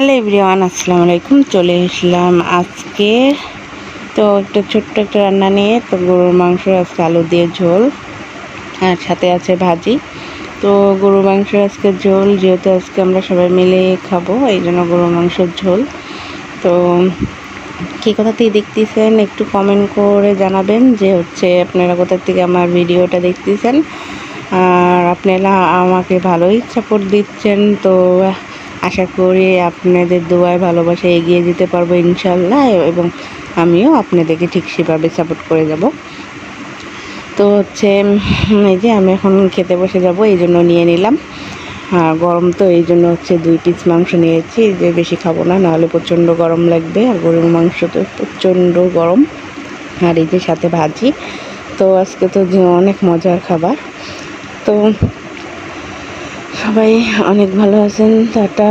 Hello everyone, আসসালামু আলাইকুম। চলে আসলাম আজকে তো একটা ছোট্ট একটা রান্না নিয়ে। তো গরুর মাংস আজকে আলু দিয়ে ঝোল, আর সাথে আছে ভাজি। তো গরুর মাংস আজকে ঝোল, যেহেতু আজকে আমরা সবাই মিলে খাবো, এই জন্য গরুর মাংসের ঝোল। তো কী কোথাতেই দেখতেছেন একটু কমেন্ট করে জানাবেন যে আপনারা কোথা থেকে আমার ভিডিওটা দেখতেছেন। আর আপনারা আমাকে ভালোই সাপোর্ট দিচ্ছেন, তো আশা করি আপনাদের দোয়ায় ভালোবাসা এগিয়ে যেতে পারবো ইনশাল্লাহ, এবং আমিও আপনাদেরকে ঠিক সেভাবে সাপোর্ট করে যাব। তো এই যে আমি এখন খেতে বসে যাব, এই জন্য নিয়ে নিলাম। আর গরম তো এই জন্য 2 পিস মাংস নিয়েছি, যে বেশি খাবো না, নাহলে প্রচণ্ড গরম লাগবে। আর গরুর মাংস তো প্রচণ্ড গরম। আর এই যে সাথে ভাজি। তো আজকে তো অনেক মজার খাবার। তো সবাই অনেক ভালো আছেন। টাটা।